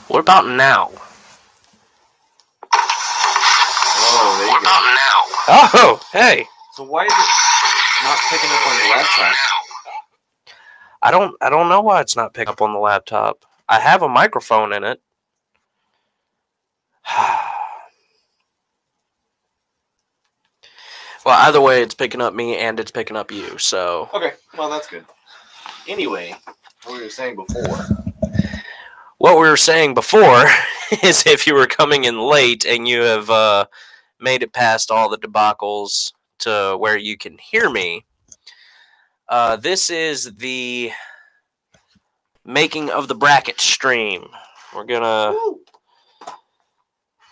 What about now? Oh, there you go. Oh, hey. So why is it not picking up on your laptop? I don't know why it's not picking up on the laptop. I have a microphone in it. Well, either way, it's picking up me and it's picking up you. So Okay, well that's good. Anyway, what we were saying before. what we were saying before is if you were coming in late and you have made it past all the debacles to where you can hear me, this is the making of the bracket stream. We're gonna Woo!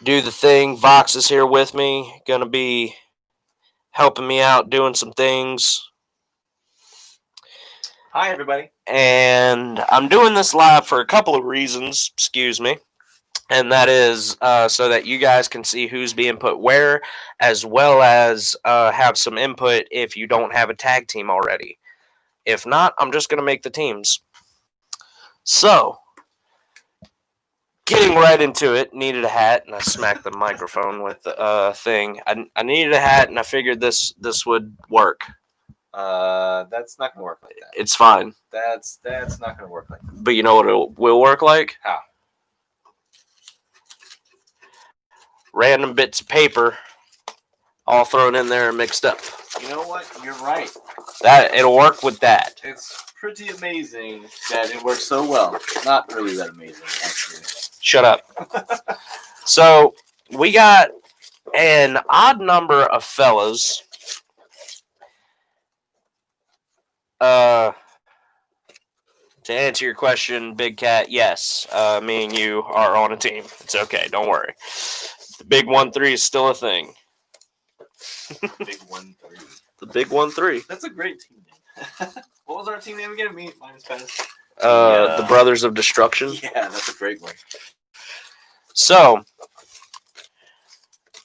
do the thing. Vox is here with me, gonna be helping me out doing some things. Hi everybody. And I'm doing this live for a couple of reasons, excuse me. And that is so that you guys can see who's being put where, as well as have some input if you don't have a tag team already. If not, I'm just going to make the teams. So, getting right into it, needed a hat, and I smacked the microphone with the thing. I needed a hat, and I figured this would work. That's not gonna work like that. It's fine. That's not gonna work like that. But you know what it will work like? How? Random bits of paper all thrown in there and mixed up. You know what? You're right. That it'll work with that. It's pretty amazing that it works so well. Not really that amazing, actually. Shut up. So we got an odd number of fellas. To answer your question, Big Cat, yes. Me and you are on a team. It's okay, don't worry. The Big 1-3 is still a thing. Big 1-3. The Big 1-3. That's a great team name. What was our team name again? Me, minus Pez. The Brothers of Destruction. Yeah, that's a great one. So,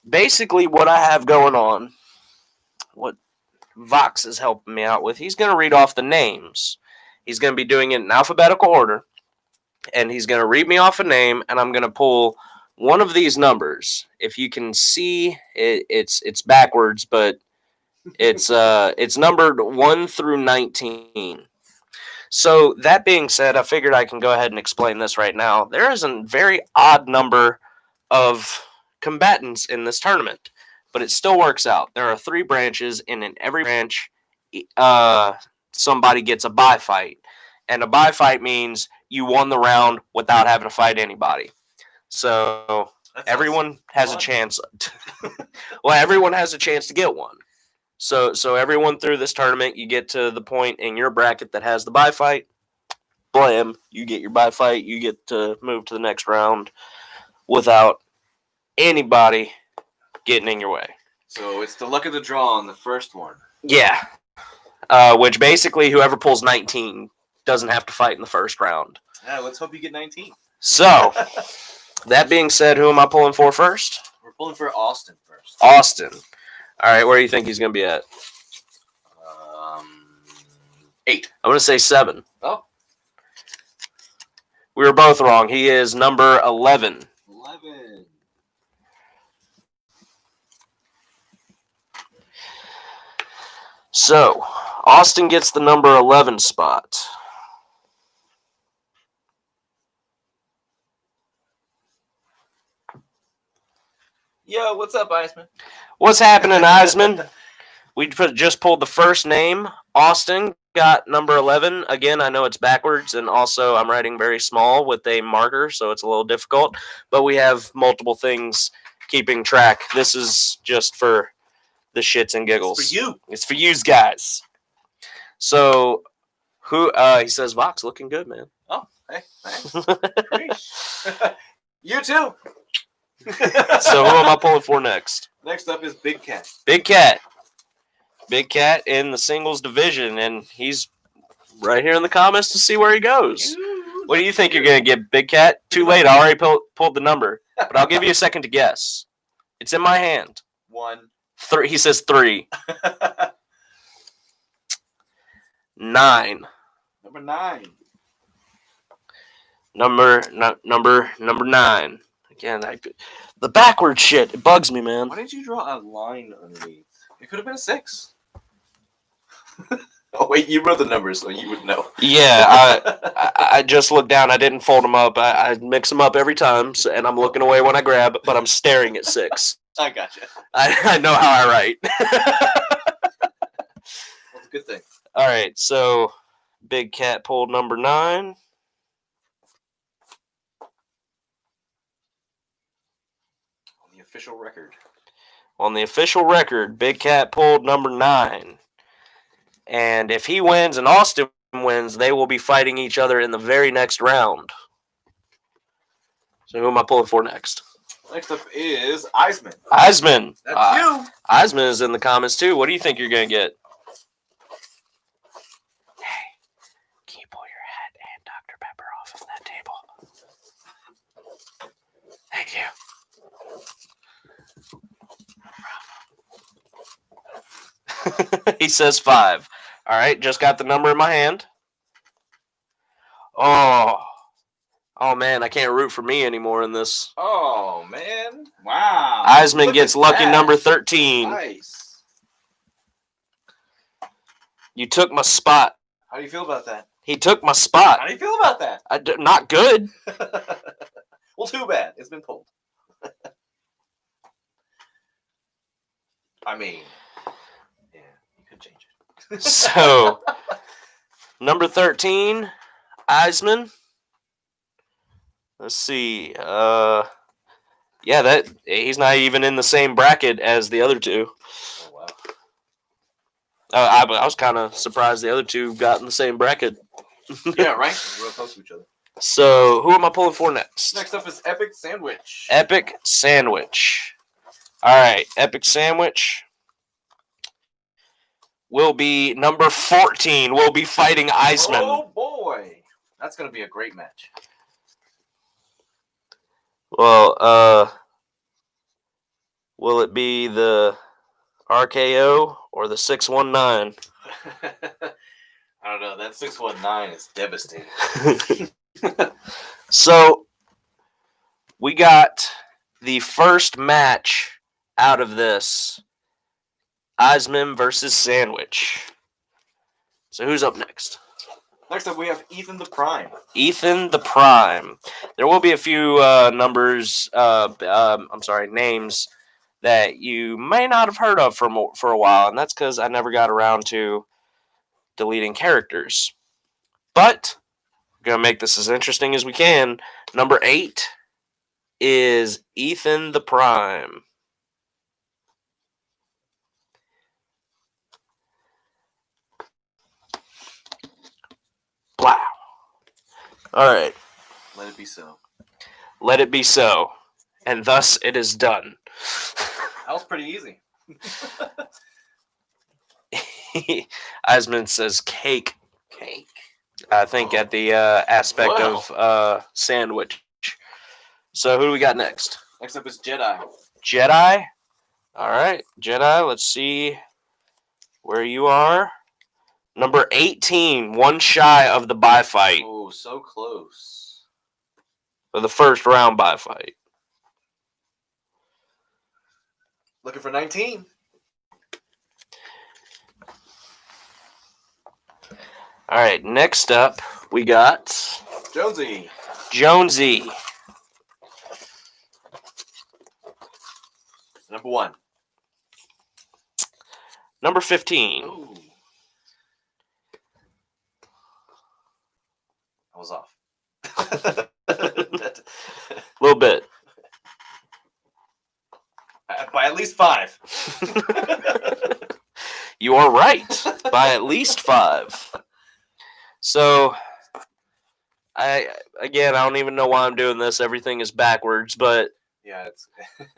basically, what I have going on, what Vox is helping me out with, he's going to read off the names. He's going to be doing it in alphabetical order, and he's going to read me off a name, and I'm going to pull one of these numbers. If you can see, it's backwards, but it's numbered 1 through 19. So that being said, I figured I can go ahead and explain this right now. There is a very odd number of combatants in this tournament, but it still works out. There are 3 branches, and in every branch, somebody gets a bye fight. And a bye fight means you won the round without having to fight anybody. So everyone has a chance. Well, everyone has a chance to get one. So everyone through this tournament, you get to the point in your bracket that has the bye fight. Blam, you get your bye fight. You get to move to the next round without anybody getting in your way. So it's the luck of the draw on the first one. Yeah. Which basically whoever pulls 19 doesn't have to fight in the first round. Yeah, let's hope you get 19. So, that being said, who am I pulling for first? We're pulling for Austin first. Austin. All right, where do you think he's going to be at? 8. I'm going to say 7. Oh. We were both wrong. He is number 11. 11. So, Austin gets the number 11 spot. Yo, what's up, Eisman? What's happening, Eisman? We just pulled the first name. Austin got number 11. Again, I know it's backwards, and also I'm writing very small with a marker, so it's a little difficult. But we have multiple things keeping track. This is just for the shits and giggles. It's for you. It's for you guys. So, he says, Vox, looking good, man. Oh, hey, thanks. You too. So who am I pulling for next? Next up is Big Cat. Big Cat. Big Cat in the singles division, and he's right here in the comments to see where he goes. What do you think you're going to get, Big Cat? Too late. I already pulled the number, but I'll give you a second to guess. It's in my hand. 1. 3. He says 3. 9. Number 9. Number 9. Again, the backward shit, it bugs me, man. Why didn't you draw a line underneath? It could have been a 6. Oh wait, you wrote the numbers, so you would know. Yeah, I just looked down. I didn't fold them up. I mix them up every time, and I'm looking away when I grab, but I'm staring at 6. I gotcha. I know how I write. That's a good thing. All right, so Big Cat pulled number 9. On the official record. On the official record, Big Cat pulled number 9. And if he wins and Austin wins, they will be fighting each other in the very next round. So who am I pulling for next? Next up is Eisman. Eisman. That's you. Eisman is in the comments too. What do you think you're going to get? Hey, can you pull your hat and Dr. Pepper off of that table? Thank you. He says 5. All right, just got the number in my hand. Oh man, I can't root for me anymore in this. Oh man! Wow. Eisman Look gets at lucky that. number 13. Nice. You took my spot. How do you feel about that? He took my spot. How do you feel about that? Not good. Well, too bad. It's been pulled. I mean, yeah, you could change it. So, number 13, Eisman. Let's see. Yeah, that he's not even in the same bracket as the other two. Oh wow. I was kind of surprised the other two got in the same bracket. Yeah, right. We're real close to each other. So, who am I pulling for next? Next up is Epic Sandwich. Epic Sandwich. All right, Epic Sandwich will be number 14. We'll be fighting Eisman. Oh boy, that's gonna be a great match. Well, will it be the RKO or the 619? I don't know. That 619 is devastating. So, we got the first match out of this. Eisman versus Sandwich. So, who's up next? Next up, we have Ethan the Prime. Ethan the Prime. There will be a few names that you may not have heard of for a while, and that's because I never got around to deleting characters. But we're going to make this as interesting as we can. Number 8 is Ethan the Prime. Wow. All right. Let it be so. Let it be so. And thus it is done. That was pretty easy. Eisman says cake. Cake. I think at the aspect of sandwich. So who do we got next? Next up is Jedi. Jedi. All right, Jedi. Let's see where you are. Number 18, one shy of the bye fight. Oh, so close. For the first round bye fight. Looking for 19. All right, next up we got Jonesy. Jonesy. Number 1. Number 15. Ooh. I was off. A little bit. By at least 5. You are right. By at least 5. So, I don't even know why I'm doing this. Everything is backwards, but Yeah, it's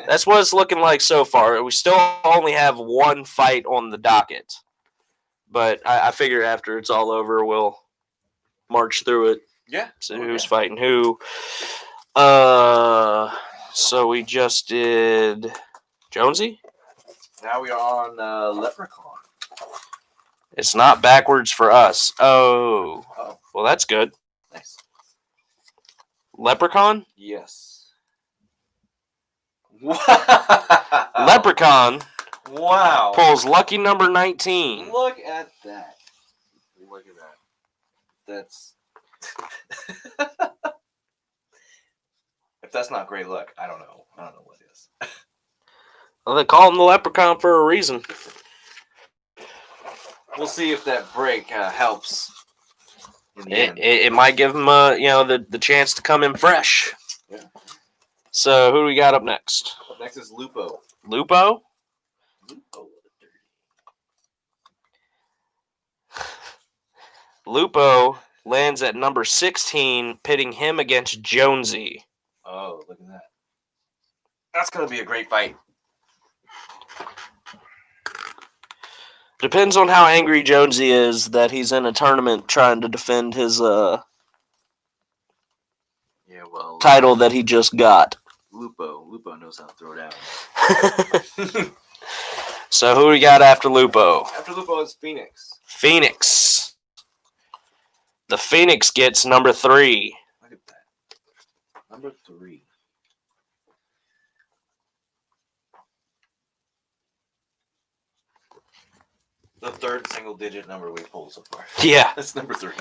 that's what it's looking like so far. We still only have one fight on the docket. But I figure after it's all over, we'll march through it. yeah. See who's fighting who. So we just did Jonesy? Now we are on Leprechaun. It's not backwards for us. Oh. Oh, Well, that's good. nice. Leprechaun? Yes. Wow. Leprechaun Wow. pulls lucky number 19. Look at that. Look at that. That's. If that's not great luck, I don't know. I don't know what is. Well, they call him the Leprechaun for a reason. We'll see if that break helps. In the It, end. it might give him, the chance to come in fresh. Yeah. So who do we got up next? Up next is Lupo. Lupo? Lupo. Lupo lands at number 16, pitting him against Jonesy. Oh, look at that. That's going to be a great fight. Depends on how angry Jonesy is that he's in a tournament trying to defend his Yeah, well. title that he just got. Lupo knows how to throw down. So who we got after Lupo? After Lupo is Phoenix. Phoenix. The Phoenix gets number 3. Look at that. Number 3. The third single-digit number we pulled so far. Yeah. That's number 3.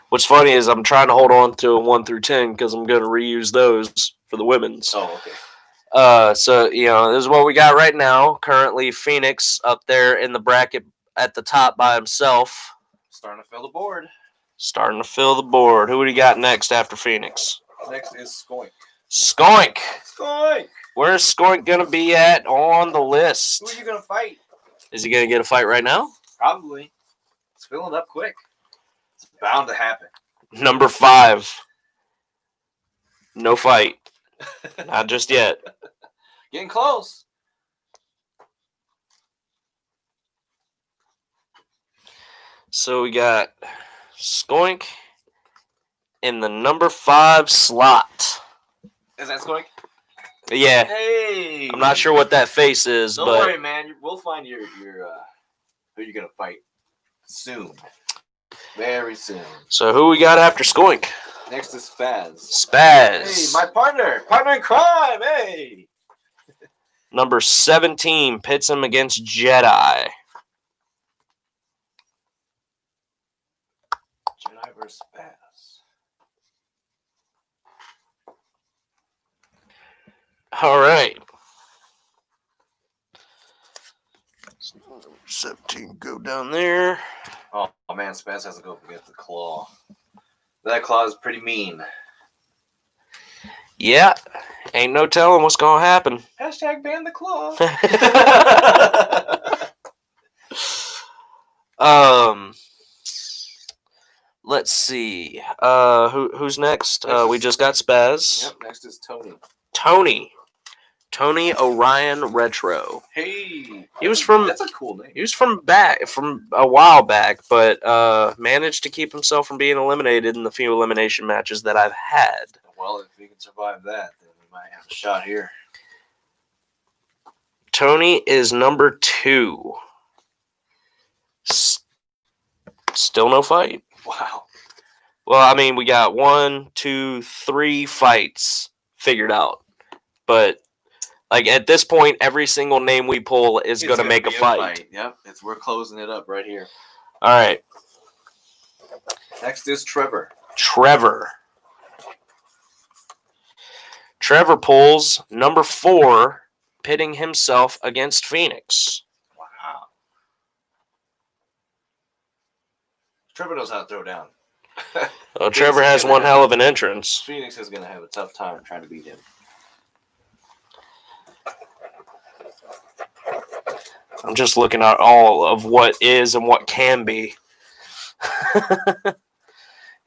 What's funny is I'm trying to hold on to a 1 through 10 because I'm going to reuse those for the women's. Oh, okay. So, this is what we got right now. Currently, Phoenix up there in the bracket at the top by himself. Starting to fill the board. Starting to fill the board. Who do you got next after Phoenix? Next is Skoink. Skoink. Skoink! Where's Skoink going to be at on the list? Who are you going to fight? Is he going to get a fight right now? Probably. It's filling up quick. It's bound to happen. Number 5. No fight. Not just yet. Getting close. So we got Skoink in the number 5 slot. Is that Skoink? Yeah, Hey! I'm not sure what that face is, Don't but worry, man. We'll find your who you're going to fight soon. Very soon. So who we got after Skoink? Next is Spaz. Spaz. Hey, my partner in crime. Hey, Number 17 pits him against Jedi. Jedi versus Spaz. All right. 17 go down there. Oh man, Spaz has to go up against the Claw. That Claw is pretty mean. Yeah, ain't no telling what's gonna happen. Hashtag ban the Claw. Let's see. Who's next? We just got Spaz. Yep. Next is Tony Orion Retro. Hey, He was from. That's a cool name. He was from a while back, but managed to keep himself from being eliminated in the few elimination matches that I've had. Well, if we can survive that, then we might have a shot here. Tony is number 2. Still no fight. Wow. Well, I mean, we got 1, 2, 3 fights figured out, but like at this point, every single name we pull is going to make a fight. Yep, we're closing it up right here. All right. Next is Trevor. Trevor pulls number 4, pitting himself against Phoenix. Wow. Trevor knows how to throw down. Well, Trevor has one hell of an entrance. Phoenix is going to have a tough time trying to beat him. I'm just looking at all of what is and what can be.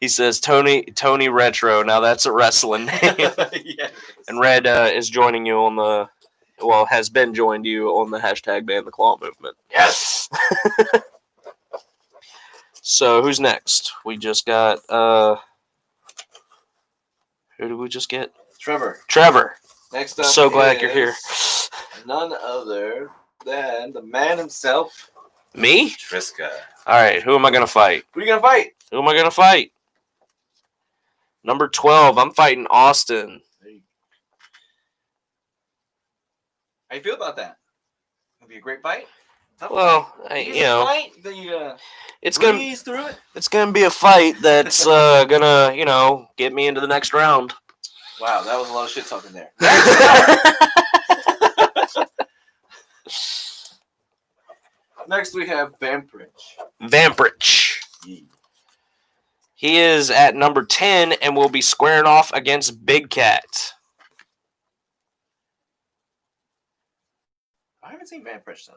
He says Tony Retro. Now that's a wrestling name. Yes. And Red is joining you on has been joined you on the hashtag Ban the Claw movement. Yes. So who's next? We just got who did we just get? Trevor. Next up, So glad you're here. None other than the man himself, Me? Triska. All right. Who am I gonna fight? Who are you gonna fight? Who am I gonna fight? Number 12, I'm fighting Austin. How you feel about that? It'll be a great fight. Tough Well, fight. you know, fight, then you it's gonna breeze through it. it's gonna be a fight that's gonna get me into the next round. Wow, that was a lot of shit talking there. Next we have Vamprich. Vamprich. Yeah. He is at number 10 and will be squaring off against Big Cat. I haven't seen Vamprich though.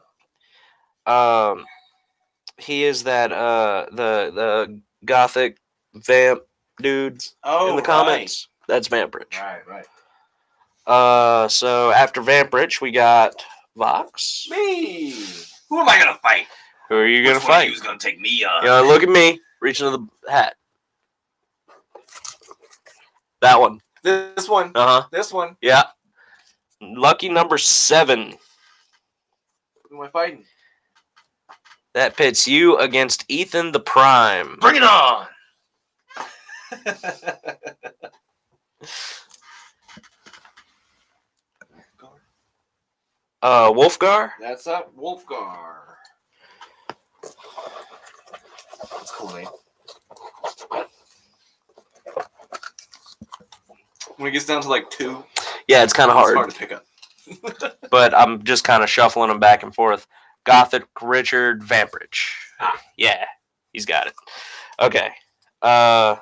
He is that the gothic vamp dude in the comments. That's Vamprich. Right. So after Vamprich, we got Vox. Me. Who am I gonna fight? Who are you gonna Which one of fight? you is gonna take me on? Look at me, reaching to the hat. That one. This one. This one. Yeah. Lucky number 7. Who am I fighting? That pits you against Ethan the Prime. Bring it on! Wolfgar? That's up, Wolfgar. That's a cool name. When it gets down to like 2, Yeah, it's kind of it's hard. hard to pick up. But I'm just kind of shuffling them back and forth. Gothic Richard Vamprich. Yeah, he's got it. Okay. Wolfgar,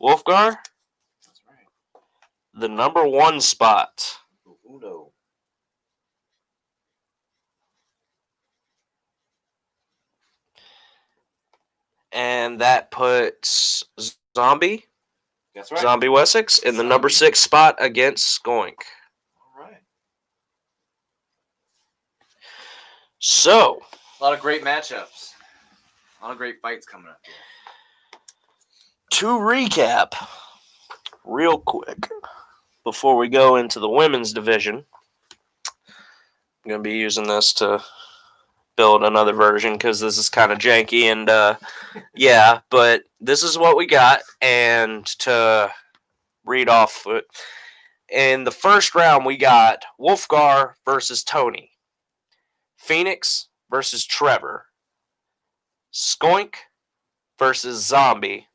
That's right. the number 1 spot. Uno. And that puts Zombie, That's right. Zombie Wessex, in the number 6 spot against Skoink. All right. So, A lot of great matchups. A lot of great fights coming up here. to recap, real quick, before we go into the women's division, I'm going to be using this to build another version because this is kind of janky and yeah, but this is what we got. And to read off it, in the first round we got Wolfgar versus Tony, Phoenix versus Trevor, Skoink versus Zombie,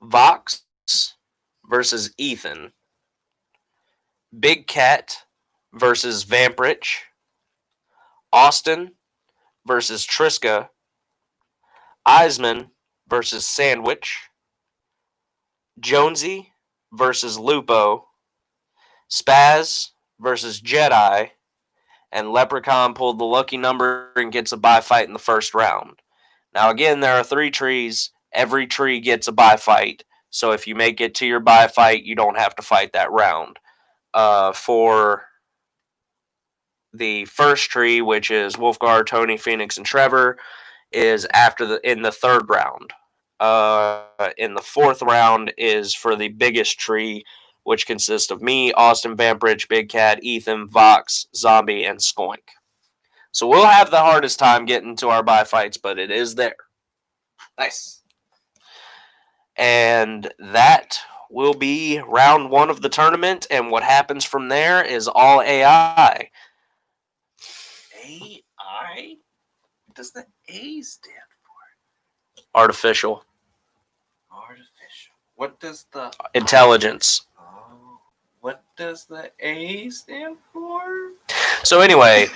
Vox versus Ethan, Big Cat versus Vamprich, Austin versus Triska, Eisman versus Sandwich, Jonesy versus Lupo, Spaz versus Jedi, and Leprechaun pulled the lucky number and gets a bye fight in the first round. Now again, there are 3 trees. Every tree gets a bye fight. So if you make it to your bye fight, you don't have to fight that round. For the first tree, which is Wolfgar, Tony, Phoenix, and Trevor, is in the third round. In the fourth round is for the biggest tree, which consists of me, Austin, Vamprich, Big Cat, Ethan, Vox, Zombie, and Skoink. So we'll have the hardest time getting to our bye fights, but it is there. Nice. And that will be round 1 of the tournament, and what happens from there is all AI. AI? What does the A stand for? Artificial. Artificial. What does the Intelligence. What does the A stand for? So anyway,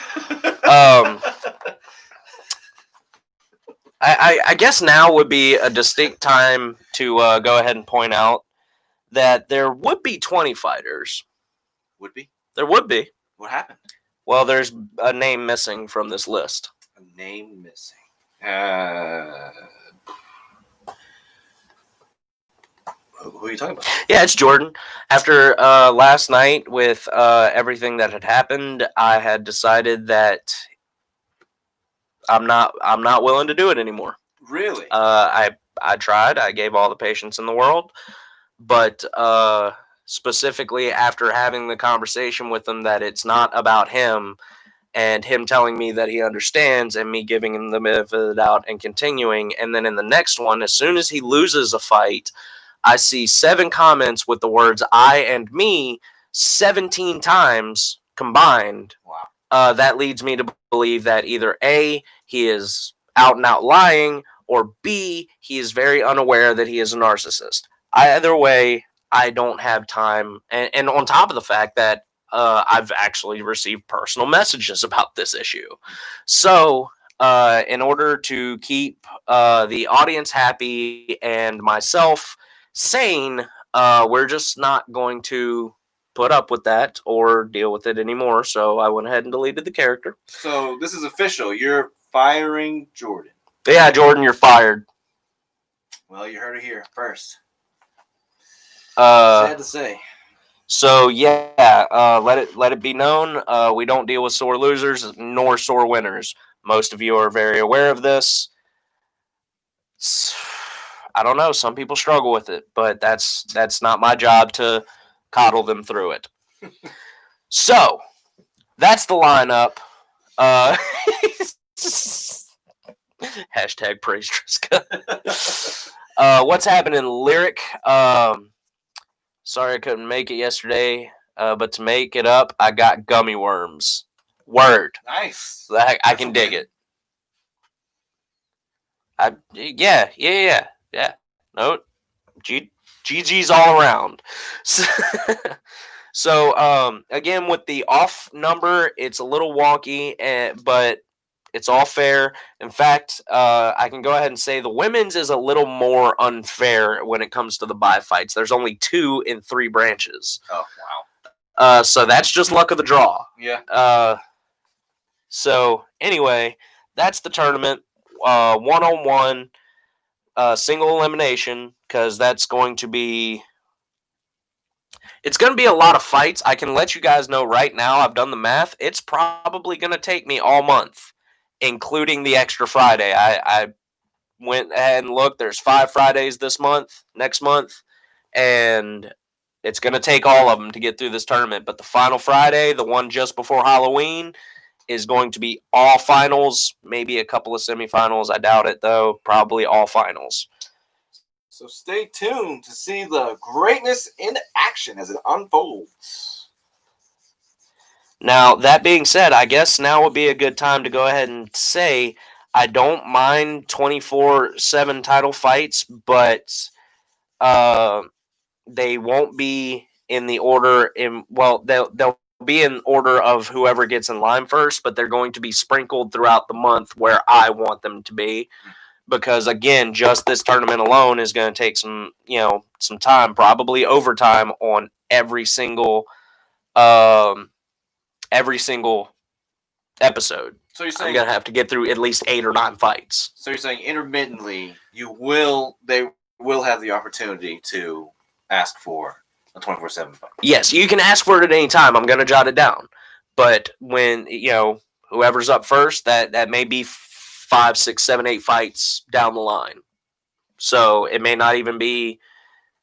I guess now would be a distinct time to go ahead and point out that there would be 20 fighters. Would be? There would be. What happened? Well, there's a name missing from this list. A name missing. Who are you talking about? Yeah, it's Jordan. After last night with everything that had happened, I had decided that I'm not willing to do it anymore. Really? I tried. I gave all the patience in the world, but specifically after having the conversation with him that it's not about him, and him telling me that he understands, and me giving him the benefit of the doubt and continuing, and then in the next one, as soon as he loses a fight, I see 7 comments with the words "I" and "me" 17 times combined. Wow. That leads me to believe that either A, he is out and out lying, or B, he is very unaware that he is a narcissist. Either way, I don't have time. And on top of the fact that I've actually received personal messages about this issue. So, in order to keep the audience happy and myself sane, we're just not going to put up with that or deal with it anymore. So I went ahead and deleted the character. So this is official. You're firing Jordan. Yeah, Jordan, you're fired. Well, you heard it here first. Uh, Sad to say. So yeah, let it be known. We don't deal with sore losers nor sore winners. Most of you are very aware of this. I don't know. Some people struggle with it, but that's not my job to coddle them through it. So that's the lineup. Hashtag praise Triska. What's happening, Lyric? Sorry I couldn't make it yesterday, but to make it up, I got gummy worms. Word. Nice. I can dig it. Yeah. No, GG's all around. So again, with the off number, it's a little wonky, but it's all fair. In fact, I can go ahead and say the women's is a little more unfair when it comes to the bye fights. There's only 2 in 3 branches. Oh, wow. So that's just luck of the draw. Yeah. So anyway, that's the tournament. 1-on-1, single elimination, because that's going to be. It's going to be a lot of fights. I can let you guys know right now. I've done the math. It's probably going to take me all month, including the extra Friday. I went ahead and looked. There's 5 Fridays next month, and it's going to take all of them to get through this tournament. But the final Friday, the one just before Halloween, is going to be all finals, maybe a couple of semifinals. I doubt it, though. Probably all finals. So stay tuned to see the greatness in action as it unfolds. Now, that being said, I guess now would be a good time to go ahead and say I don't mind 24/7 title fights, but they won't be in the order they'll be in order of whoever gets in line first, but they're going to be sprinkled throughout the month where I want them to be. Because again, just this tournament alone is going to take some time, probably overtime on every single episode. So you're saying I'm gonna have to get through at least 8 or 9 fights. So you're saying intermittently they will have the opportunity to ask for a 24/7 fight. Yes, you can ask for it at any time. I'm gonna jot it down. But when whoever's up first, that may be 5, 6, 7, 8 fights down the line. So it may not even be,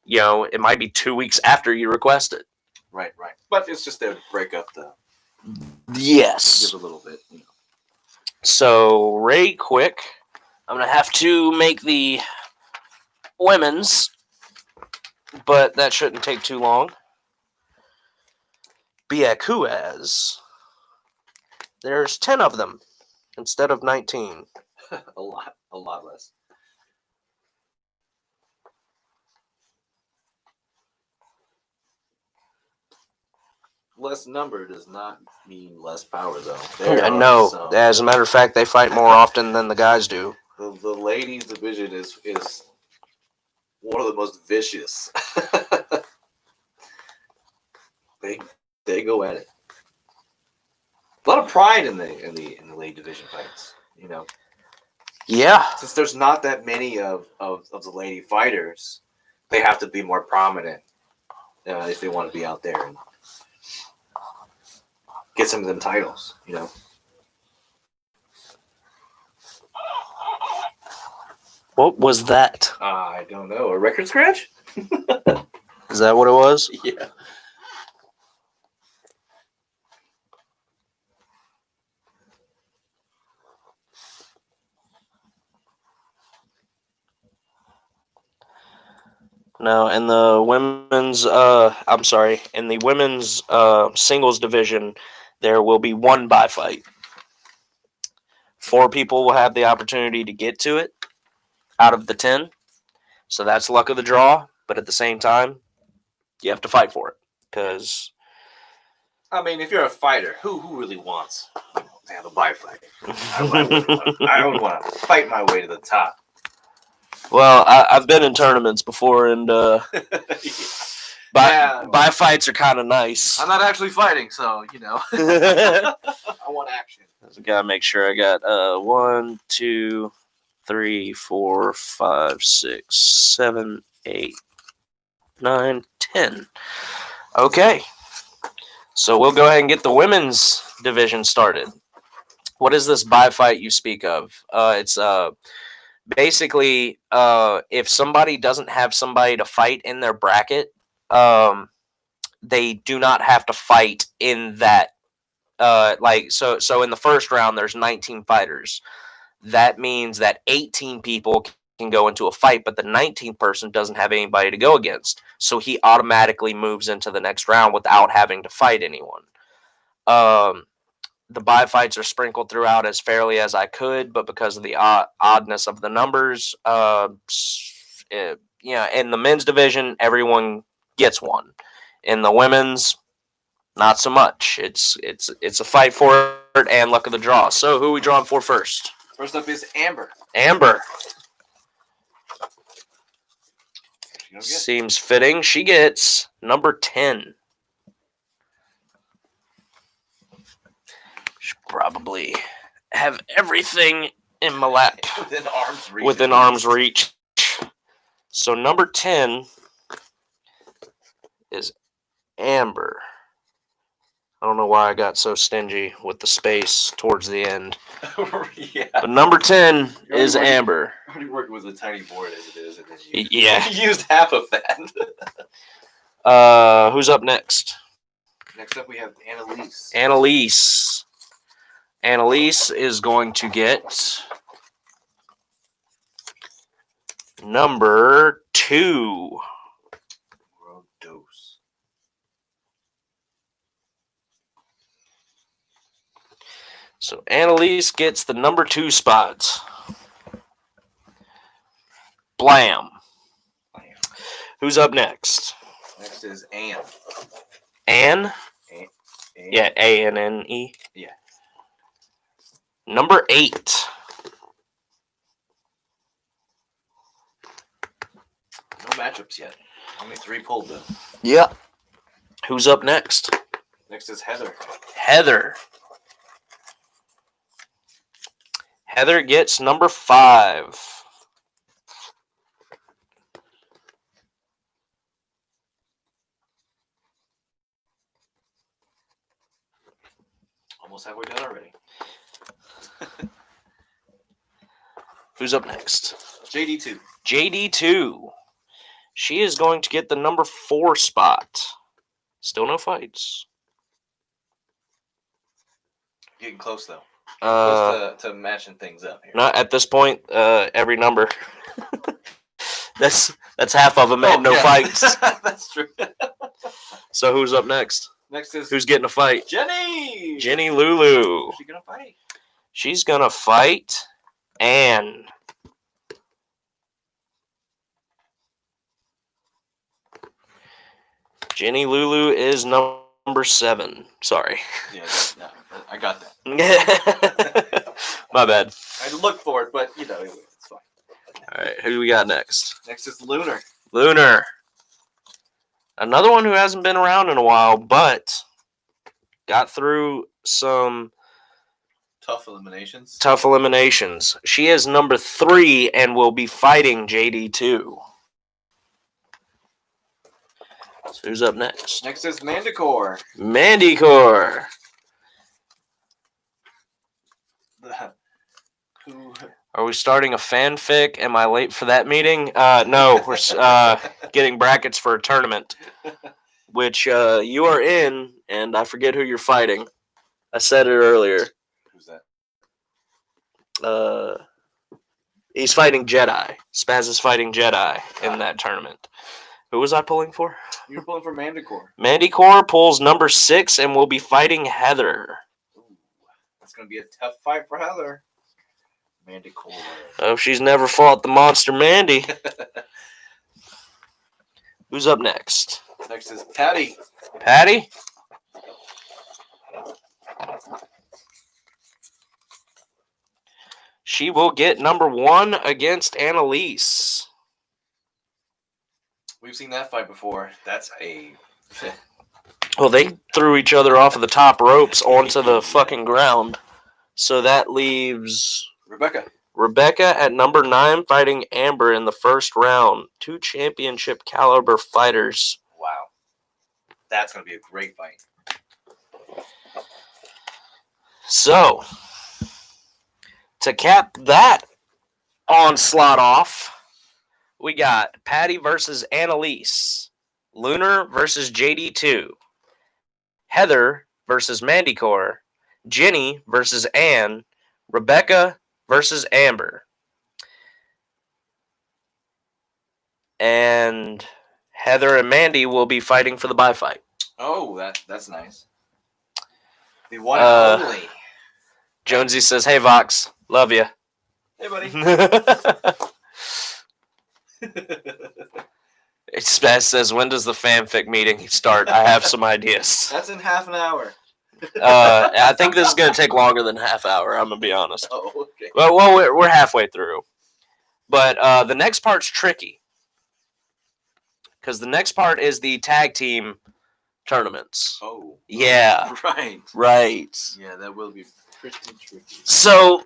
it might be 2 weeks after you request it. Right. But it's just to break up the. Yes. Give a little bit. So right quick, I'm gonna have to make the women's, but that shouldn't take too long. Byakuaz. There's 10 of them instead of 19. a lot less. Less number does not mean less power, though. No, as a matter of fact, they fight more often than the guys do. The ladies' division is one of the most vicious. They go at it. A lot of pride in the lady division fights, Yeah. Since there's not that many of the lady fighters, they have to be more prominent if they want to be out there and get some of them titles, What was that? I don't know. A record scratch? Is that what it was? Yeah. No, in the women's in the women's singles division, there will be one bye fight. 4 people will have the opportunity to get to it out of the 10. So that's luck of the draw, but at the same time, you have to fight for it because I mean, if you're a fighter, who really wants to have a bye fight? I would want to fight my way to the top. well, I've been in tournaments before, and bye fights are kind of nice. I'm not actually fighting, so I want action. I gotta make sure I got 1, 2, 3, 4, 5, 6, 7, 8, 9, 10. Okay. So we'll go ahead and get the women's division started. What is this bye fight you speak of? It's basically if somebody doesn't have somebody to fight in their bracket, they do not have to fight in that. So in the first round, there's 19 fighters. That means that 18 people can go into a fight, but the 19th person doesn't have anybody to go against. So he automatically moves into the next round without having to fight anyone. The bye fights are sprinkled throughout as fairly as I could, but because of the oddness of the numbers, in the men's division, everyone gets one. In the women's, not so much. It's a fight for it and luck of the draw. So who are we drawing for first? First up is Amber. Amber. Seems fitting. She gets number 10. Should probably have everything in my lap. Within arm's reach. So number 10 is Amber. I don't know why I got so stingy with the space towards the end. Yeah. But number 10 is Amber. I'm already working with a tiny board as it is. And then You used half of that. Who's up next? Next up, we have Annalise. Annalise is going to get number 2. Dose. So Annalise gets the number 2 spot. Blam. Who's up next? Next is Anne. Anne? Yeah, Anne. Yeah. Number 8. No matchups yet. Only 3 pulled though. Yeah. Who's up next? Next is Heather. Heather gets number 5. Almost halfway done already. Who's up next? JD2. JD2. She is going to get the number 4 spot. Still no fights. Getting close though. Close to matching things up here. Not at this point. Every number. that's half of them and no fights. That's true. So who's up next? Next is Who's getting a fight? Jenny. Jenny Lulu. Who's she gonna fight? She's gonna fight Anne. Jenny Lulu is number 7. Sorry. Yeah, no, I got that. My bad. I had to look for it, but it's fine. All right, who do we got next? Next is Lunar. Another one who hasn't been around in a while, but got through some tough eliminations. She is number 3 and will be fighting JD2. So who's up next? Next is Manticore. Are we starting a fanfic? Am I late for that meeting? No, we're getting brackets for a tournament, which you are in, and I forget who you're fighting. I said it earlier. Who's that? He's fighting Jedi. Spaz is fighting Jedi in that tournament. Who was I pulling for? You're pulling for Manticore. Manticore pulls number 6 and will be fighting Heather. Ooh, that's gonna be a tough fight for Heather. Manticore. Oh, she's never fought the monster Mandy. Who's up next? Next is Patty. Patty? She will get number 1 against Annalise. We've seen that fight before. That's a. Well, they threw each other off of the top ropes onto the fucking ground. So that leaves Rebecca at number 9 fighting Amber in the first round. 2 championship caliber fighters. Wow. That's going to be a great fight. So, to cap that onslaught off, we got Patty versus Annalise, Lunar versus JD2, Heather versus Manticore, Jenny versus Ann, Rebecca versus Amber. And Heather and Mandy will be fighting for the bye fight. Oh, that's nice. The one and only. Jonesy says, "Hey Vox, love you." Hey buddy. Spaz says, "When does the fanfic meeting start? I have some ideas." That's in half an hour. I think this is going to take longer than half hour. I'm going to be honest. Oh, okay. Well, we're halfway through, but the next part's tricky because the next part is the tag team tournaments. Oh, yeah, right. Yeah, that will be pretty tricky. So,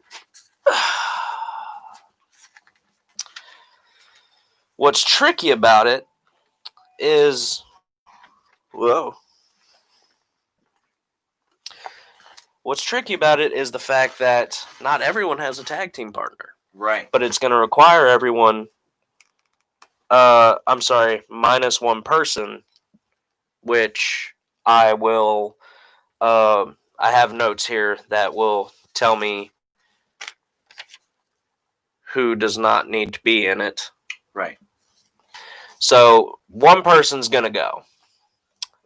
what's tricky about it is, What's tricky about it is the fact that not everyone has a tag team partner. Right. But it's going to require everyone, minus one person, which I will, I have notes here that will tell me who does not need to be in it. Right. So one person's going to go,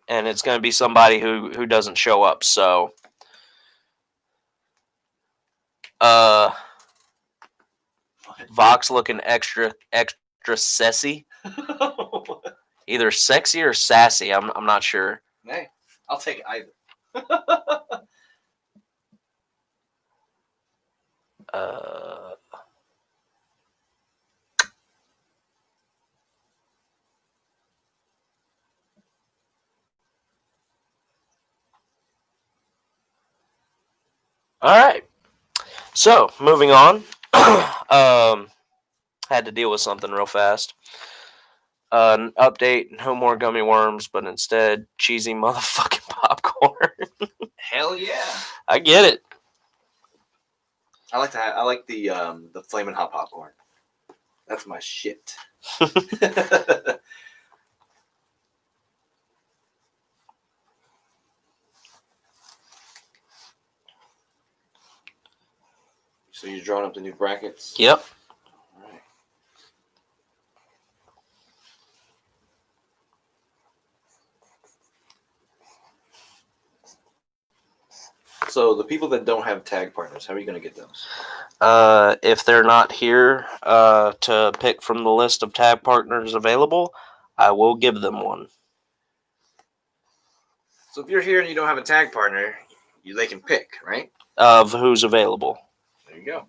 and it's going to be somebody who doesn't show up. So, Vox looking extra sassy. Either sexy or sassy. I'm not sure. Hey, I'll take either. All right. So, moving on. Had to deal with something real fast. An update, no more gummy worms, but instead cheesy motherfucking popcorn. Hell yeah. I get it. I like the flaming hot popcorn. That's my shit. So you're drawing up the new brackets? Yep. All right. So the people that don't have tag partners, how are you going to get those? If they're not here to pick from the list of tag partners available, I will give them one. So if you're here and you don't have a tag partner, they can pick, right? Of who's available. There you go.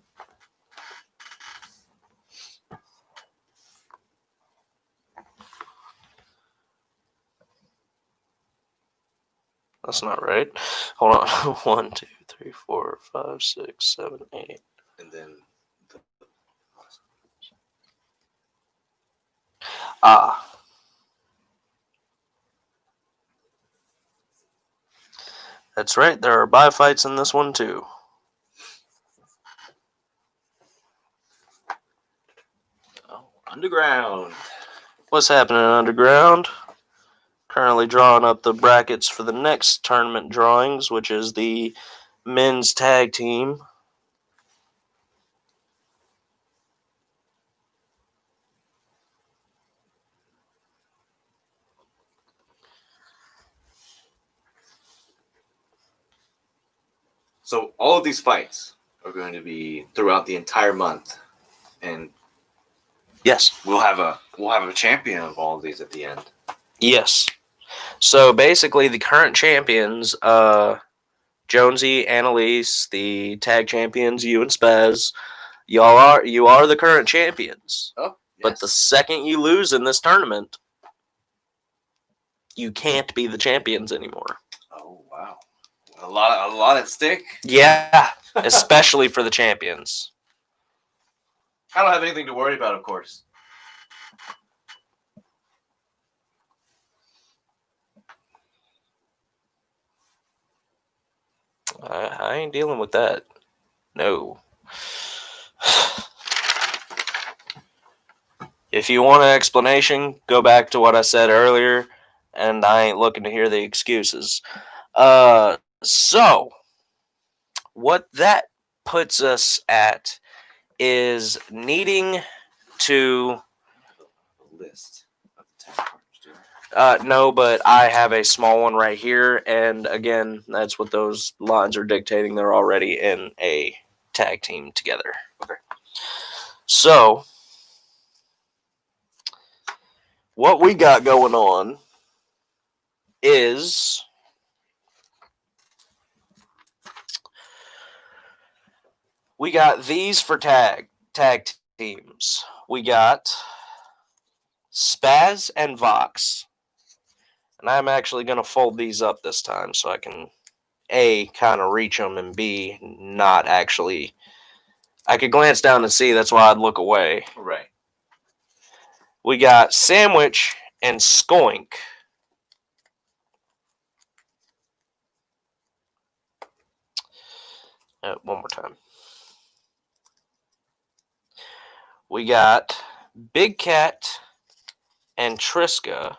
That's not right. Hold on. 1, 2, 3, 4, 5, 6, 7, 8. And then... That's right. There are bye fights in this one, too. Oh, Underground. What's happening, Underground? Currently drawing up the brackets for the next tournament drawings, which is the men's tag team. So all of these fights are going to be throughout the entire month, and Yes. we'll have a champion of all of these at the end. Yes. So basically, the current champions, Jonesy, Annalise, the tag champions, you and Spaz, you are the current champions. Oh, yes. But the second you lose in this tournament, you can't be the champions anymore. Oh wow, a lot at stake. Yeah, especially for the champions. I don't have anything to worry about, of course. I ain't dealing with that. No. If you want an explanation, go back to what I said earlier, and I ain't looking to hear the excuses. So what that puts us at is needing to. List of the tag partners, dude. No, but I have a small one right here, and again, that's what those lines are dictating. They're already in a tag team together. Okay. So, what we got going on is we got these for tag teams. We got Spaz and Vox. And I'm actually going to fold these up this time so I can A, kind of reach them, and B, not actually. I could glance down and see, that's why I'd look away. Right. We got Sandwich and Skoink. One more time. We got Big Cat and Triska.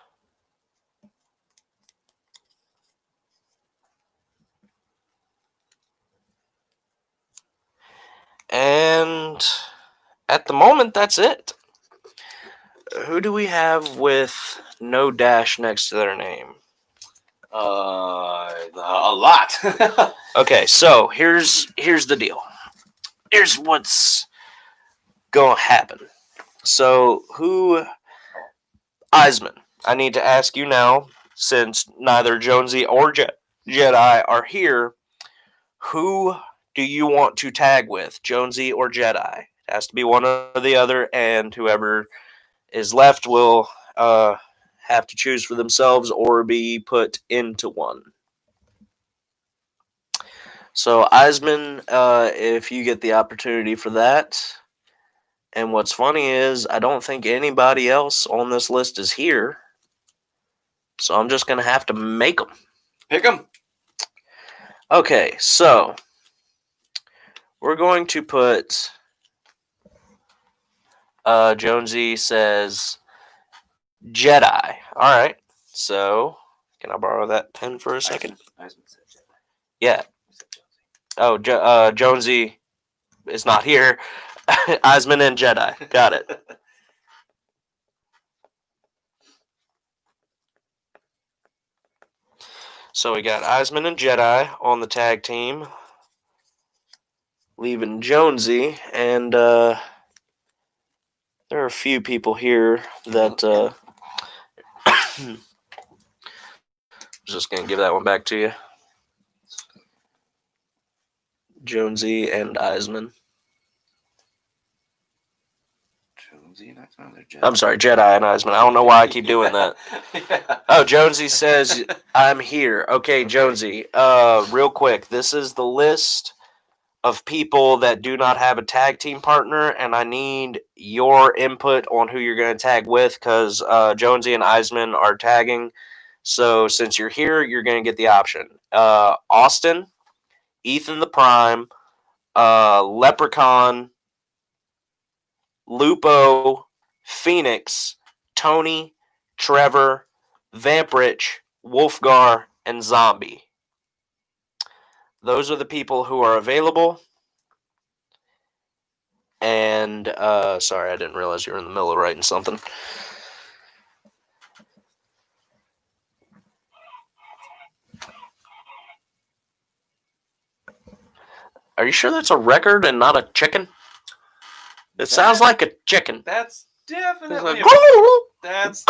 And at the moment, that's it. Who do we have with no dash next to their name? A lot. Okay, so here's the deal. Here's what's gonna happen. So Eisman, I need to ask you now, since neither Jonesy or Jedi are here, who do you want to tag with, Jonesy or Jedi? It has to be one or the other, and whoever is left will have to choose for themselves or be put into one. So, Eisman, if you get the opportunity for that. And what's funny is, I don't think anybody else on this list is here. So, I'm just going to have to make them. Pick them. Okay, so we're going to put. Jonesy says Jedi. All right. So, can I borrow that pen for a second? Eisman said Jedi. Yeah. Oh, Jonesy is not here. Eisman and Jedi. Got it. So we got Eisman and Jedi on the tag team, leaving Jonesy, and there are a few people here that I'm just gonna give that one back to you. Jonesy and Eisman. I'm sorry, Jedi and Eisman. I don't know why I keep doing that. Yeah. Oh, Jonesy says I'm here. Okay, Jonesy. Real quick, this is the list of people that do not have a tag team partner, and I need your input on who you're going to tag with, because Jonesy and Eisman are tagging. So since you're here, you're going to get the option. Austin, Ethan the Prime, Leprechaun, Lupo, Phoenix, Tony, Trevor, Vamprich, Wolfgar, and Zombie. Those are the people who are available. And, sorry, I didn't realize you were in the middle of writing something. Are you sure that's a record and not a chicken? It sounds like a chicken. That's It's definitely. like, That's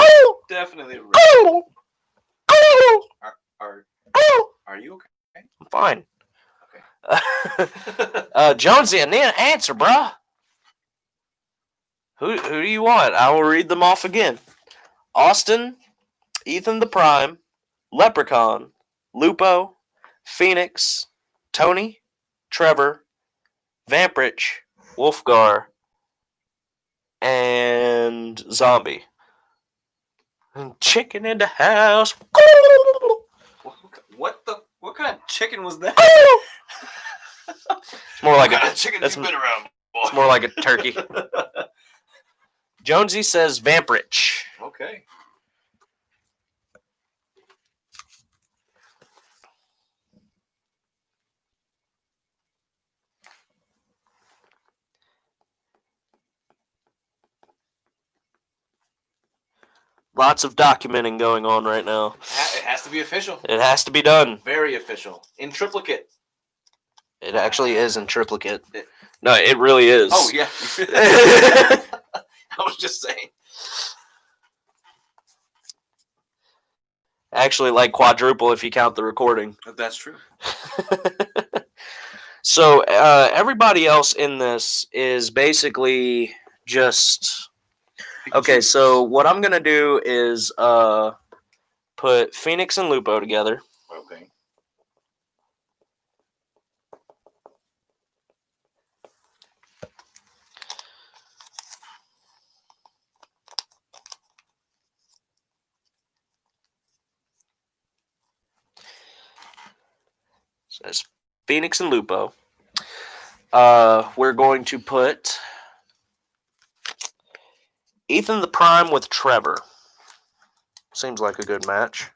definitely a record. Are you okay? I'm fine. Okay. Jonesy, I need an answer, bruh. Who do you want? I will read them off again. Austin, Ethan the Prime, Leprechaun, Lupo, Phoenix, Tony, Trevor, Vamprich, Wolfgar, and Zombie. And chicken in the house. What kind of chicken was that? It's more like what kind a of chicken that's you been around, boy? it's more like a turkey. Jonesy says Vamprich. Okay. Lots of documenting going on right now. It has to be official. It has to be done. Very official. In triplicate. It actually is in triplicate. No, it really is. Oh, yeah. I was just saying. Actually, like quadruple if you count the recording. That's true. So, everybody else in this is basically just... Okay, so what I'm going to do is put Phoenix and Lupo together. Okay. So that's Phoenix and Lupo. We're going to put Ethan the Prime with Trevor. Seems like a good match.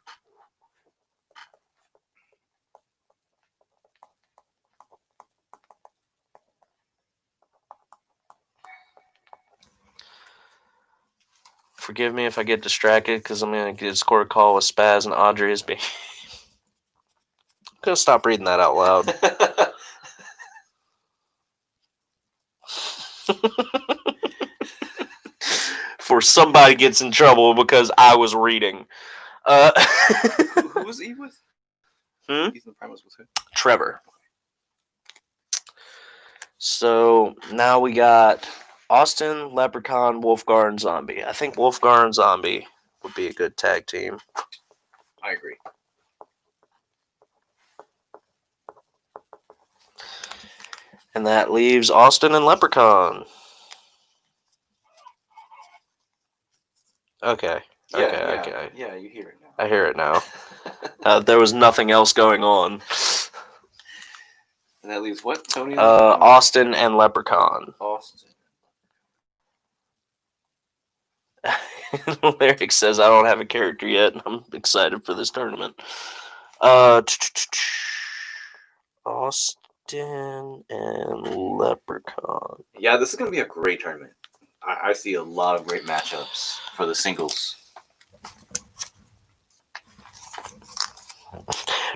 Forgive me if I get distracted because I'm going to get score a call with Spaz and Audrey as being... I'm going to stop reading that out loud. For somebody gets in trouble because I was reading. Who was he with? Ethan Prime was with who? Trevor. So now we got Austin, Leprechaun, Wolfgar, and Zombie. I think Wolfgar and Zombie would be a good tag team. I agree. And that leaves Austin and Leprechaun. Okay. Okay. Yeah, you hear it now. I hear it now. There was nothing else going on. And that leaves what? Tony? Austin and Leprechaun. Austin. Lyric says, I don't have a character yet. I'm excited for this tournament. Austin and Leprechaun. Yeah, this is going to be a great tournament. I see a lot of great matchups for the singles.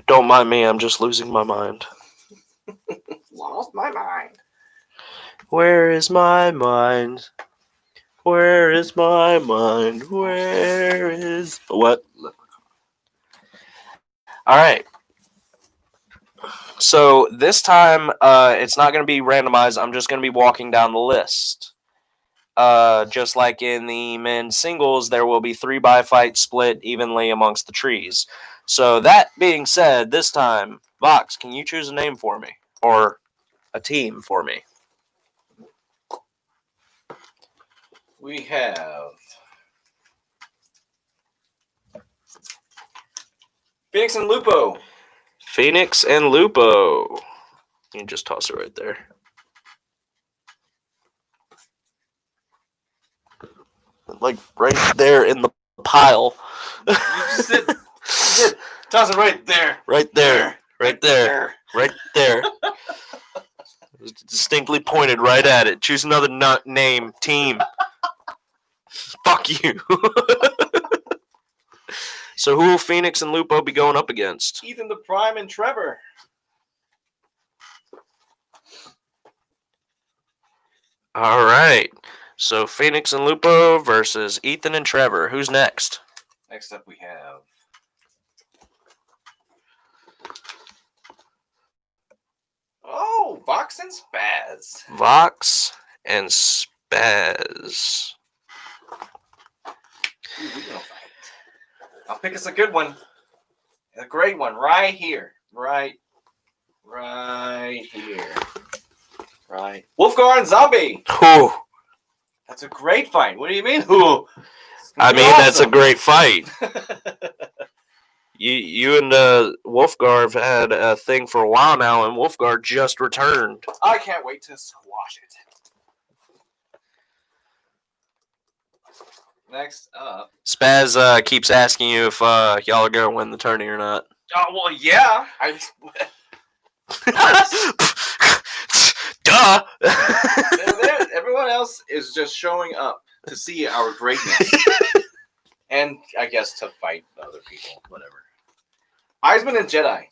Don't mind me, I'm just losing my mind. Lost my mind. Where is my mind? Where is my mind? Where is... What? Alright. So this time, it's not going to be randomized. I'm just going to be walking down the list. Just like in the men's singles, there will be 3-by fights split evenly amongst the trees. So that being said, this time, Vox, can you choose a name for me? Or a team for me? We have Phoenix and Lupo. Phoenix and Lupo. You can just toss it right there. Like right there in the pile. You just said toss it right there. Right there. Right there. Right there. It was distinctly pointed right at it. Choose another name, team. Fuck you. So who will Phoenix and Lupo be going up against? Ethan the Prime and Trevor. All right. So Phoenix and Lupo versus Ethan and Trevor. Who's next? Next up, we have. Oh, Vox and Spaz. Vox and Spaz. Ooh, we gonna fight. I'll pick us a good one. A great one right here. Right here. Right. Wolfgar and Zombie. Whew. That's a great fight. What do you mean? Who? I mean, that's a great fight. You and Wolfgar have had a thing for a while now, and Wolfgar just returned. I can't wait to squash it. Next up. Spaz keeps asking you if y'all are going to win the tourney or not. Oh, well, yeah. Duh! Everyone else is just showing up to see our greatness. And I guess to fight other people. Whatever. Heisman and Jedi.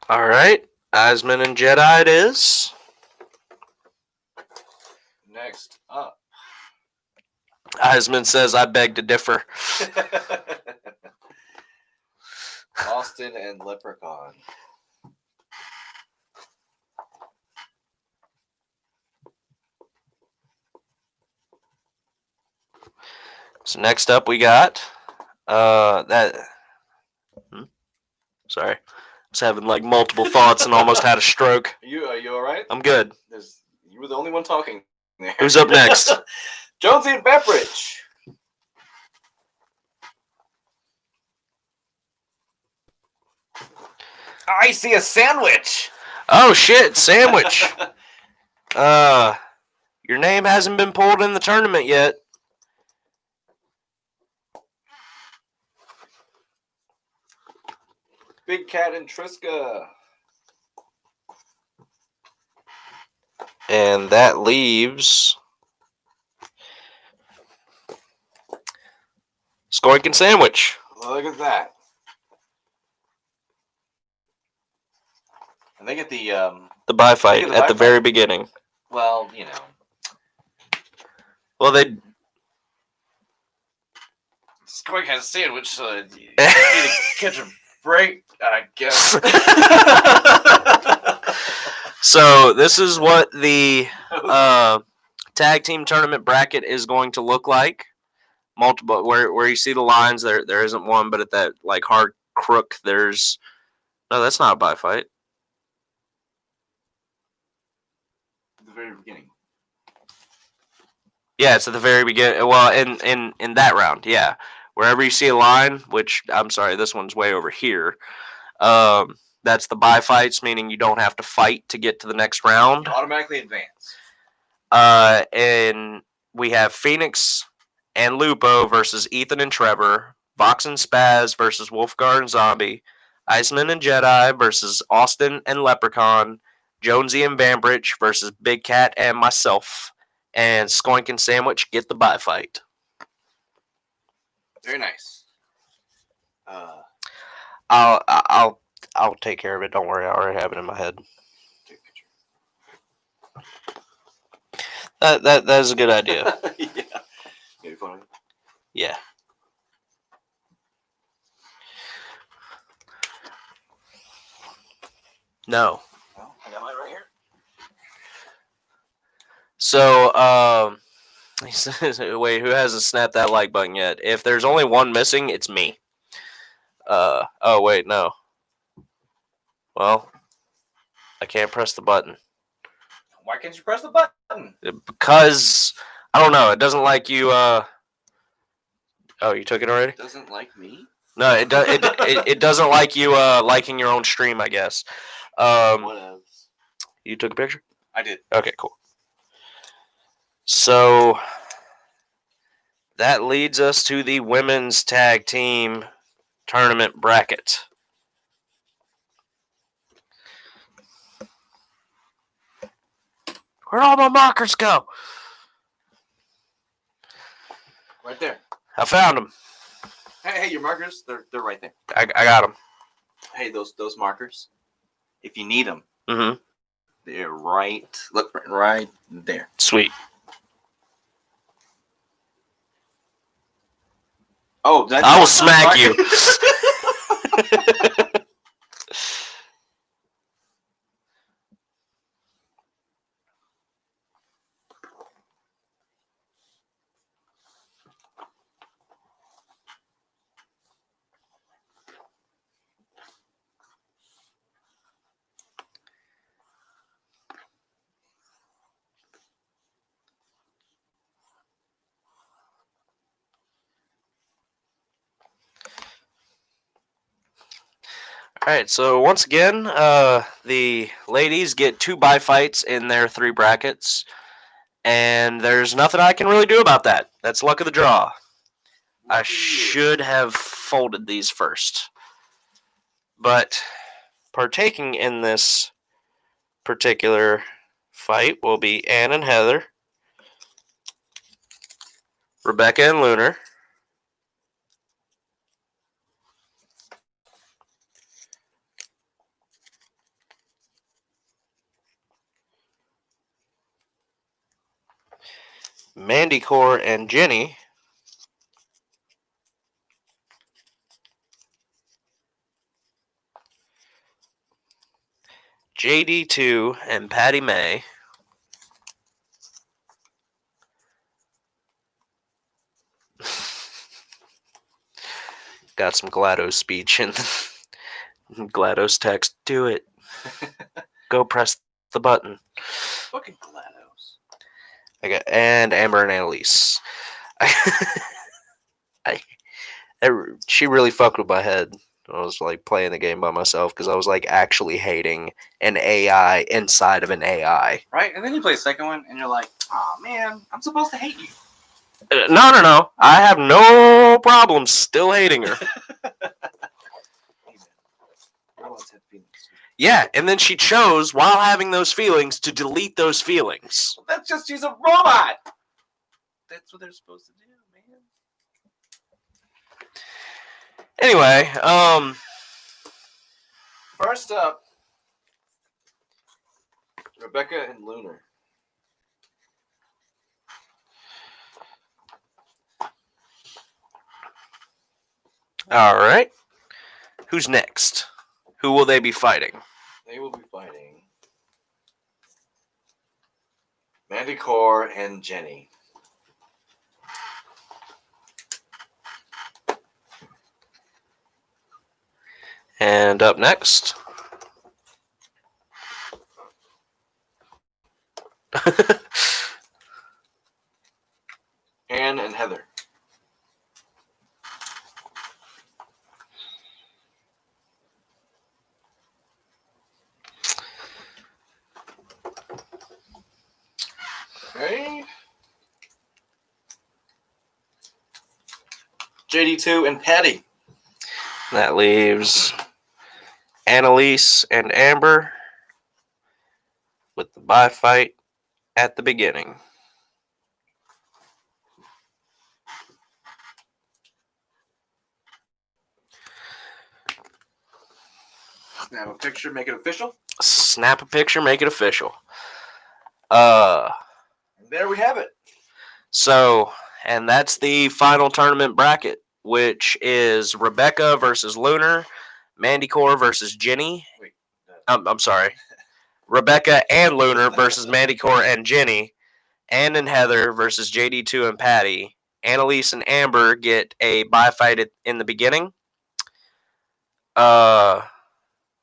All right. Eisman and Jedi it is. Next up. Eisman says, I beg to differ. Austin and Leprechaun. So next up we got Sorry. I was having like multiple thoughts and almost had a stroke. Are you all right? I'm good. You were the only one talking there. Who's up next? Jonesy and Bembridge. I see a sandwich. Oh shit, sandwich. Your name hasn't been pulled in the tournament yet. Big Cat and Triska. And that leaves Skoink and Sandwich. Look at that. And they get the bye fight at the very beginning. Well, you know. Well, they Skoink has a sandwich, so you need to catch a break, I guess. So this is what the tag team tournament bracket is going to look like. Multiple where you see the lines, there isn't one, but at that like hard crook, there's no. That's not a bye fight. At the very beginning. Yeah, it's at the very beginning. Well, in that round, yeah. Wherever you see a line, which I'm sorry, this one's way over here. That's the bye fights, meaning you don't have to fight to get to the next round. You automatically advance. And we have Phoenix and Lupo versus Ethan and Trevor. Vox and Spaz versus Wolfgar and Zombie. Iceman and Jedi versus Austin and Leprechaun. Jonesy and Bambridge versus Big Cat and myself. And Skoink and Sandwich get the bye fight. Very nice. I'll take care of it. Don't worry. I already have it in my head. Take a picture. That is a good idea. Yeah. Maybe funny. Yeah. No. Well, I got mine right here. So, he says, wait, who hasn't snapped that like button yet? If there's only one missing, it's me. Oh, wait, no. Well, I can't press the button. Why can't you press the button? Because, I don't know, it doesn't like you, Oh, you took it already? Doesn't like me? No, it doesn't like you, liking your own stream, I guess. What else? You took a picture? I did. Okay, cool. So that leads us to the women's tag team tournament bracket. Where'd all my markers go? Right there. I found them. Hey, your markers, they're right there. I got them. Hey, those markers, if you need them, Mm-hmm. they're right. Look, right there. Sweet. Oh, that's I will smack you. All right, so once again, the ladies get 2 bye fights in their 3 brackets, and there's nothing I can really do about that. That's luck of the draw. I should have folded these first. But partaking in this particular fight will be Ann and Heather, Rebecca and Lunar, Mandycore and Jenny, JD2 and Patty May, got some GLaDOS speech and GLaDOS text. Do it. Go press the button. Fucking GLaDOS. Okay, and Amber and Annalise. She really fucked with my head. I was like playing the game by myself because I was like actually hating an AI inside of an AI. Right? And then you play the second one and you're like, oh man, I'm supposed to hate you. No. I have no problem still hating her. Yeah, and then she chose, while having those feelings, to delete those feelings. That's just, she's a robot. That's what they're supposed to do, man. Anyway, first up, Rebecca and Lunar. All right. Who's next? Who will they be fighting? They will be fighting Mandycore and Jenny. And up next. Ann and Heather. Okay. JD2 and Patty. That leaves Annalise and Amber with the bye fight at the beginning. Snap a picture, make it official. Snap a picture, make it official. There we have it. So, and that's the final tournament bracket, which is Rebecca versus Lunar, Mandycore versus Jenny. Wait, I'm sorry. Rebecca and Lunar versus Mandycore and Jenny. Ann and Heather versus JD2 and Patty. Annalise and Amber get a bye fight in the beginning.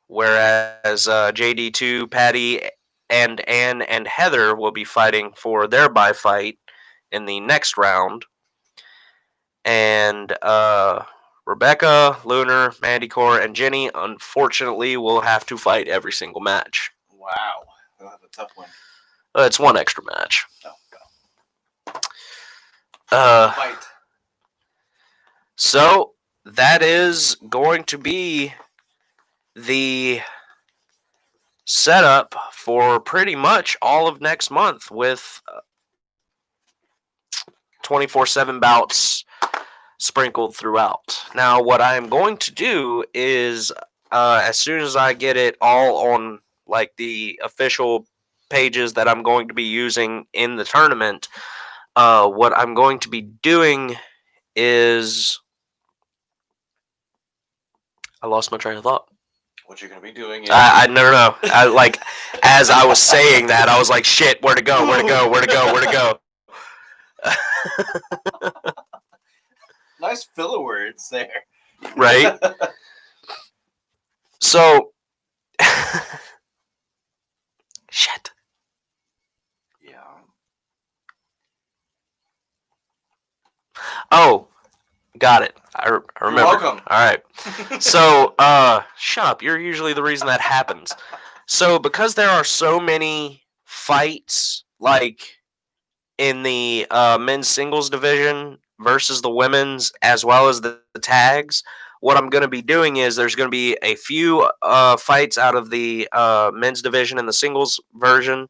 Whereas JD2, Patty, and Ann and Heather will be fighting for their bye fight in the next round. And Rebecca, Lunar, Mandycore, and Jenny, unfortunately, will have to fight every single match. Wow. They'll have a tough one. It's one extra match. Fight. So that is going to be the setup for pretty much all of next month with 24/7 bouts sprinkled throughout. Now, what I'm going to do is, as soon as I get it all on like the official pages that I'm going to be using in the tournament, what I'm going to be doing is I lost my train of thought. What you're gonna be doing is No. I like as I was saying that, I was like, shit, where to go, where to go, where to go, where to go. nice filler words there. Right? So shit. Yeah. Oh, got it. I remember. You're welcome. All right. So, shut up. You're usually the reason that happens. So, because there are so many fights, like in the men's singles division versus the women's, as well as the tags, what I'm going to be doing is there's going to be a few fights out of the men's division and the singles version.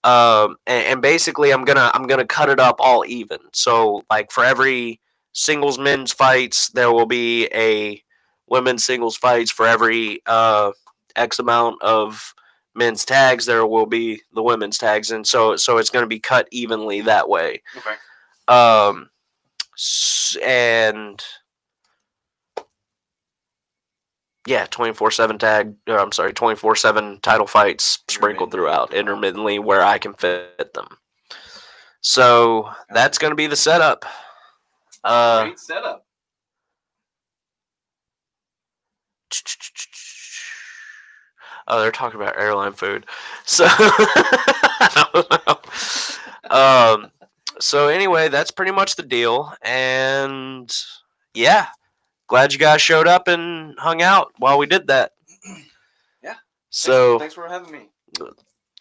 And basically, I'm gonna cut it up all even. So, like for every singles men's fights, there will be a women's singles fights. For every X amount of men's tags, there will be the women's tags, and so it's going to be cut evenly that way. Okay. And yeah, 24/7 tag. I'm sorry, 24/7 title fights sprinkled throughout intermittently where I can fit them. So that's going to be the setup. Great setup. Oh, they're talking about airline food. So I don't know. So anyway, that's pretty much the deal. And yeah, glad you guys showed up and hung out while we did that. Yeah. So thanks for having me.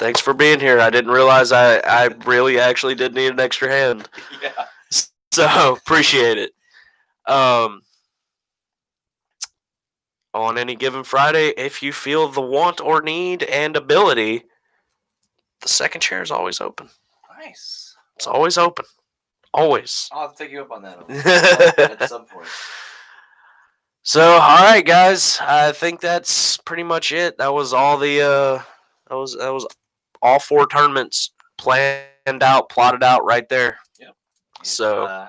Thanks for being here. I didn't realize I really actually did need an extra hand. Yeah. So appreciate it. On any given Friday, if you feel the want or need and ability, the second chair is always open. Nice. It's always open. Always. I'll have to take you up on that at some point. So, all right, guys. I think that's pretty much it. That was all the that was all 4 tournaments planned out, plotted out right there. Yep. So,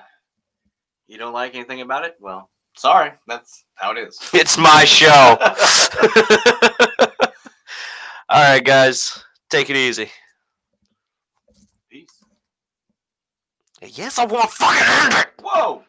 you don't like anything about it? Well, sorry. That's how it is. It's my show. All right, guys. Take it easy. Peace. Yes, I want fucking end it. Whoa.